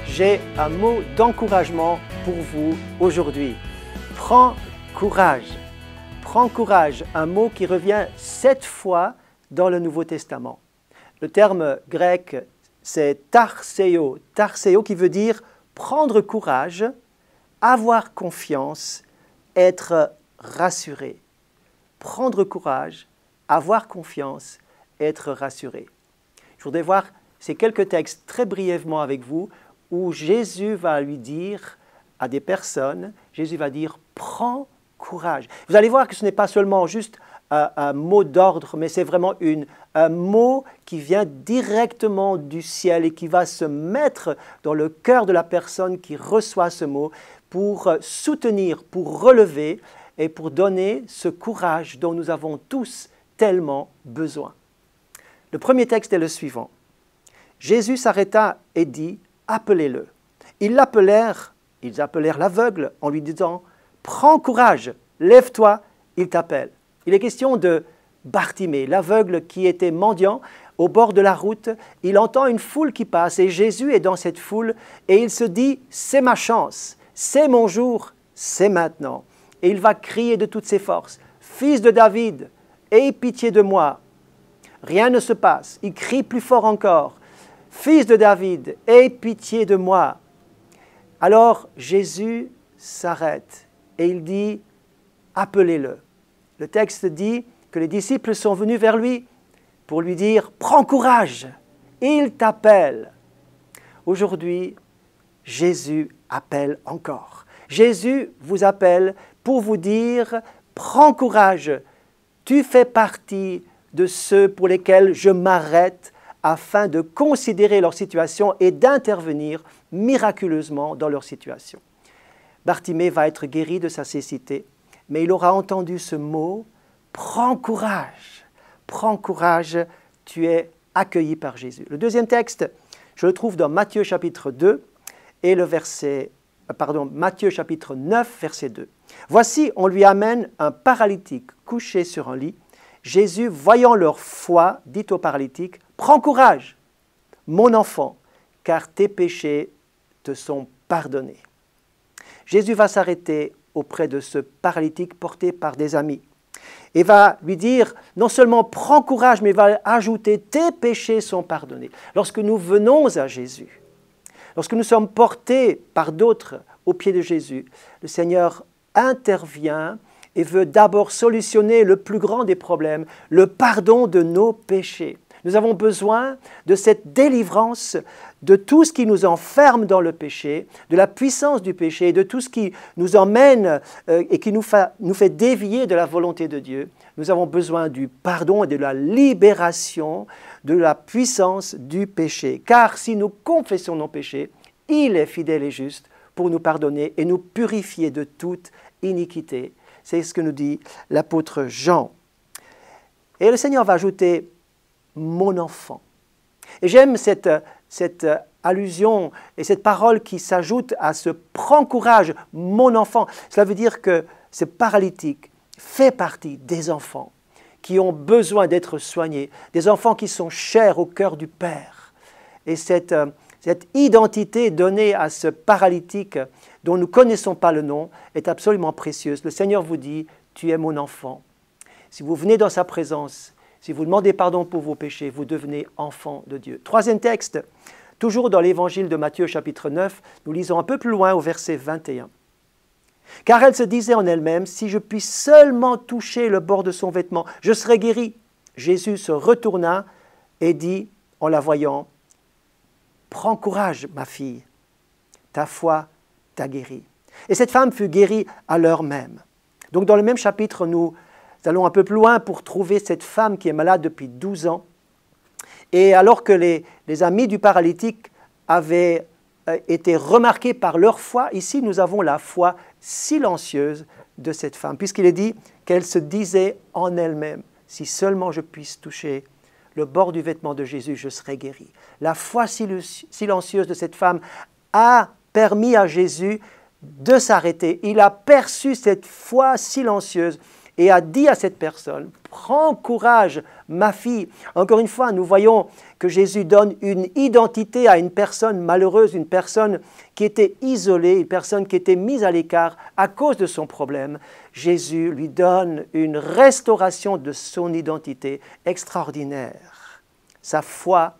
J'ai un mot d'encouragement pour vous aujourd'hui. Prends courage. Prends courage, un mot qui revient 7 fois dans le Nouveau Testament. Le terme grec, c'est tarséo. Tarséo qui veut dire prendre courage, avoir confiance, être rassuré. Prendre courage, avoir confiance, être rassuré. Je voudrais voir ces quelques textes très brièvement avec vous où Jésus va lui dire à des personnes, Jésus va dire « prends courage ». Vous allez voir que ce n'est pas seulement juste un mot d'ordre, mais c'est vraiment un mot qui vient directement du ciel et qui va se mettre dans le cœur de la personne qui reçoit ce mot pour soutenir, pour relever et pour donner ce courage dont nous avons tous tellement besoin. Le premier texte est le suivant. Jésus s'arrêta et dit « appelez-le ». Ils appelèrent l'aveugle en lui disant « prends courage, lève-toi, il t'appelle ». Il est question de Bartimée, l'aveugle qui était mendiant au bord de la route. Il entend une foule qui passe et Jésus est dans cette foule et il se dit « c'est ma chance, c'est mon jour, c'est maintenant ». Et il va crier de toutes ses forces « Fils de David, aie pitié de moi ». Rien ne se passe. Il crie plus fort encore « Fils de David, aie pitié de moi ». Alors Jésus s'arrête et il dit « appelez-le ». Le texte dit que les disciples sont venus vers lui pour lui dire « prends courage, il t'appelle ». Aujourd'hui, Jésus appelle encore. Jésus vous appelle pour vous dire « prends courage, tu fais partie de ceux pour lesquels je m'arrête afin de considérer leur situation et d'intervenir miraculeusement dans leur situation. » Bartimée va être guéri de sa cécité, mais il aura entendu ce mot « prends courage, tu es accueilli par Jésus ». Le deuxième texte, je le trouve dans Matthieu chapitre 2 et Matthieu chapitre 9, verset 2. « Voici, on lui amène un paralytique couché sur un lit. Jésus, voyant leur foi, dit au paralytique, « prends courage, mon enfant, car tes péchés te sont pardonnés. » Jésus va s'arrêter auprès de ce paralytique porté par des amis et va lui dire non seulement « prends courage », mais il va ajouter « tes péchés sont pardonnés ». Lorsque nous venons à Jésus, lorsque nous sommes portés par d'autres aux pieds de Jésus, le Seigneur intervient et veut d'abord solutionner le plus grand des problèmes, le pardon de nos péchés. Nous avons besoin de cette délivrance de tout ce qui nous enferme dans le péché, de la puissance du péché, de tout ce qui nous emmène et qui nous fait dévier de la volonté de Dieu. Nous avons besoin du pardon et de la libération de la puissance du péché. Car si nous confessons nos péchés, il est fidèle et juste pour nous pardonner et nous purifier de toute iniquité. C'est ce que nous dit l'apôtre Jean. Et le Seigneur va ajouter « mon enfant ». Et j'aime cette allusion et cette parole qui s'ajoute à ce « prends courage, mon enfant ». Cela veut dire que ce paralytique fait partie des enfants qui ont besoin d'être soignés, des enfants qui sont chers au cœur du Père. Et cette identité donnée à ce paralytique dont nous ne connaissons pas le nom est absolument précieuse. Le Seigneur vous dit « tu es mon enfant ». Si vous venez dans sa présence, si vous demandez pardon pour vos péchés, vous devenez enfant de Dieu. Troisième texte, toujours dans l'évangile de Matthieu chapitre 9, nous lisons un peu plus loin au verset 21. « Car elle se disait en elle-même, si je puis seulement toucher le bord de son vêtement, je serai guérie. » Jésus se retourna et dit en la voyant, « prends courage, ma fille, ta foi t'a guérie. » Et cette femme fut guérie à l'heure même. Donc dans le même chapitre, nous allons un peu plus loin pour trouver cette femme qui est malade depuis 12 ans. Et alors que les amis du paralytique avaient été remarqués par leur foi, ici nous avons la foi silencieuse de cette femme, puisqu'il est dit qu'elle se disait en elle-même, « Si seulement je puisse toucher le bord du vêtement de Jésus, je serai guérie. » La foi silencieuse de cette femme a permis à Jésus de s'arrêter. Il a perçu cette foi silencieuse et a dit à cette personne, « Prends courage, ma fille ». Encore une fois, nous voyons que Jésus donne une identité à une personne malheureuse, une personne qui était isolée, une personne qui était mise à l'écart à cause de son problème. Jésus lui donne une restauration de son identité extraordinaire. Sa foi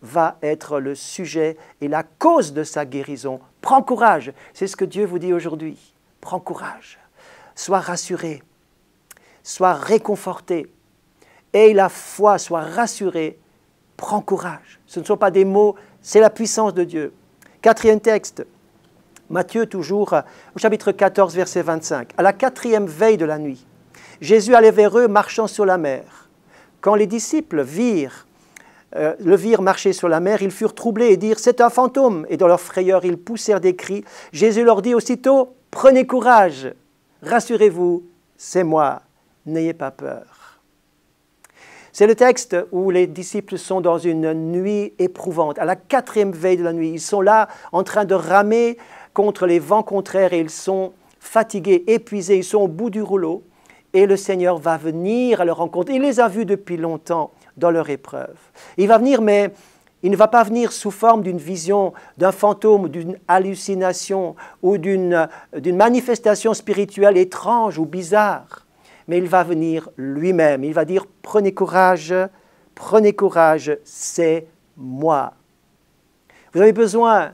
va être le sujet et la cause de sa guérison. Prends courage, c'est ce que Dieu vous dit aujourd'hui. Prends courage, sois rassuré, sois réconforté, aie la foi, sois rassuré, prends courage. Ce ne sont pas des mots, c'est la puissance de Dieu. Quatrième texte, Matthieu toujours, au chapitre 14, verset 25. À la 4e veille de la nuit, Jésus allait vers eux marchant sur la mer. Quand les disciples le virent marcher sur la mer, ils furent troublés et dirent « C'est un fantôme !» Et dans leur frayeur, ils poussèrent des cris. Jésus leur dit aussitôt « Prenez courage, rassurez-vous, c'est moi, n'ayez pas peur. » C'est le texte où les disciples sont dans une nuit éprouvante. À la 4e veille de la nuit, ils sont là en train de ramer contre les vents contraires et ils sont fatigués, épuisés, ils sont au bout du rouleau. Et le Seigneur va venir à leur rencontre. Il les a vus depuis longtemps dans leur épreuve. Il va venir, mais il ne va pas venir sous forme d'une vision, d'un fantôme, d'une hallucination ou d'une manifestation spirituelle étrange ou bizarre. Mais il va venir lui-même. Il va dire « Prenez courage, c'est moi. » Vous avez besoin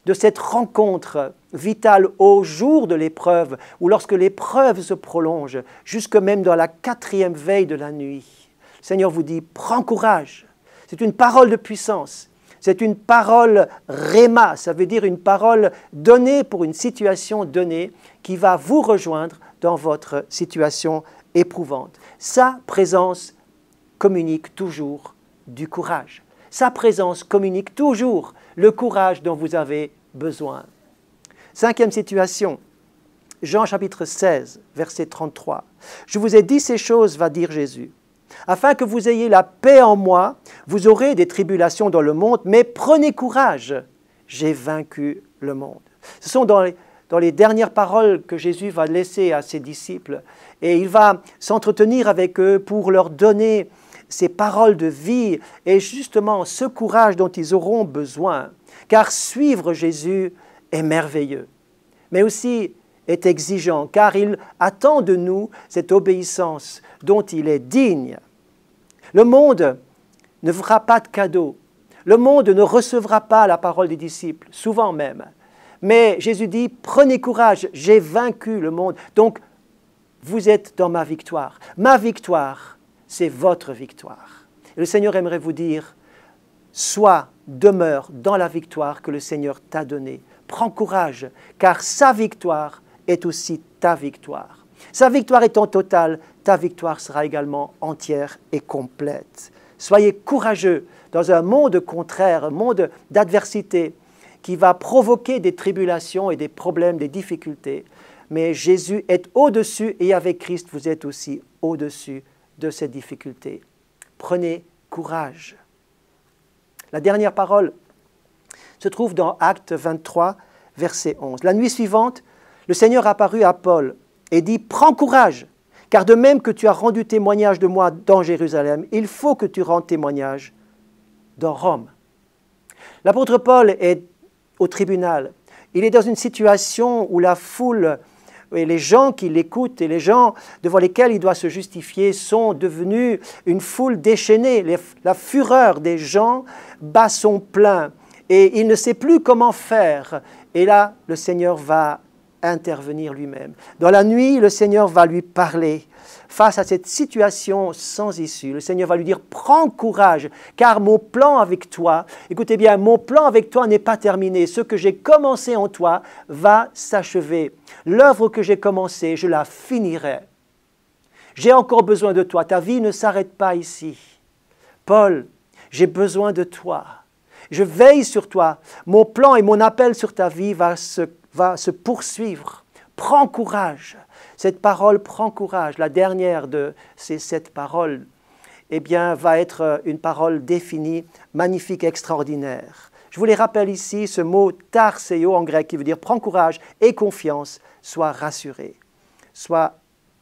de cette rencontre vitale au jour de l'épreuve ou lorsque l'épreuve se prolonge, jusque même dans la 4e veille de la nuit. Le Seigneur vous dit, prends courage. C'est une parole de puissance. C'est une parole réma, ça veut dire une parole donnée pour une situation donnée qui va vous rejoindre dans votre situation éprouvante. Sa présence communique toujours du courage. Sa présence communique toujours le courage dont vous avez besoin. 5e situation, Jean chapitre 16, verset 33. « Je vous ai dit ces choses, va dire Jésus. Afin que vous ayez la paix en moi, vous aurez des tribulations dans le monde, mais prenez courage, j'ai vaincu le monde. » Ce sont dans les dernières paroles que Jésus va laisser à ses disciples et il va s'entretenir avec eux pour leur donner ces paroles de vie et justement ce courage dont ils auront besoin. Car suivre Jésus est merveilleux, mais aussi est exigeant, car il attend de nous cette obéissance dont il est digne. Le monde ne fera pas de cadeau. Le monde ne recevra pas la parole des disciples, souvent même. Mais Jésus dit, prenez courage, j'ai vaincu le monde. Donc, vous êtes dans ma victoire. Ma victoire, c'est votre victoire. Et le Seigneur aimerait vous dire, demeure dans la victoire que le Seigneur t'a donnée. Prends courage, car sa victoire est aussi ta victoire. Sa victoire étant totale, ta victoire sera également entière et complète. Soyez courageux dans un monde contraire, un monde d'adversité qui va provoquer des tribulations et des problèmes, des difficultés. Mais Jésus est au-dessus et avec Christ, vous êtes aussi au-dessus de ces difficultés. Prenez courage. La dernière parole se trouve dans Actes 23, verset 11. La nuit suivante, le Seigneur apparut à Paul et dit « Prends courage, car de même que tu as rendu témoignage de moi dans Jérusalem, il faut que tu rendes témoignage dans Rome. » L'apôtre Paul est au tribunal. Il est dans une situation où la foule et les gens qui l'écoutent et les gens devant lesquels il doit se justifier sont devenus une foule déchaînée. La fureur des gens bat son plein et il ne sait plus comment faire. Et là, le Seigneur va intervenir lui-même. Dans la nuit, le Seigneur va lui parler. Face à cette situation sans issue, le Seigneur va lui dire « Prends courage, car mon plan avec toi, écoutez bien, mon plan avec toi n'est pas terminé. Ce que j'ai commencé en toi va s'achever. L'œuvre que j'ai commencée, je la finirai. J'ai encore besoin de toi. Ta vie ne s'arrête pas ici. Paul, j'ai besoin de toi. Je veille sur toi. Mon plan et mon appel sur ta vie va se poursuivre. Prends courage. » Cette parole « prends courage », la dernière de ces 7 paroles, eh bien, va être une parole définie, magnifique, extraordinaire. Je vous les rappelle ici, ce mot « tarseo » en grec qui veut dire « prends courage et confiance, sois rassuré, sois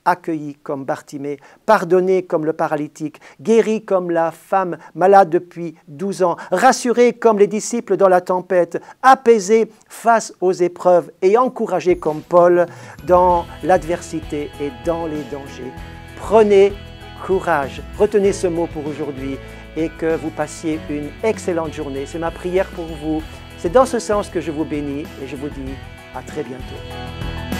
accueilli comme Bartimée, pardonné comme le paralytique, guéri comme la femme malade depuis 12 ans, rassuré comme les disciples dans la tempête, apaisé face aux épreuves et encouragé comme Paul dans l'adversité et dans les dangers. Prenez courage. Retenez ce mot pour aujourd'hui et que vous passiez une excellente journée. C'est ma prière pour vous. C'est dans ce sens que je vous bénis et je vous dis à très bientôt.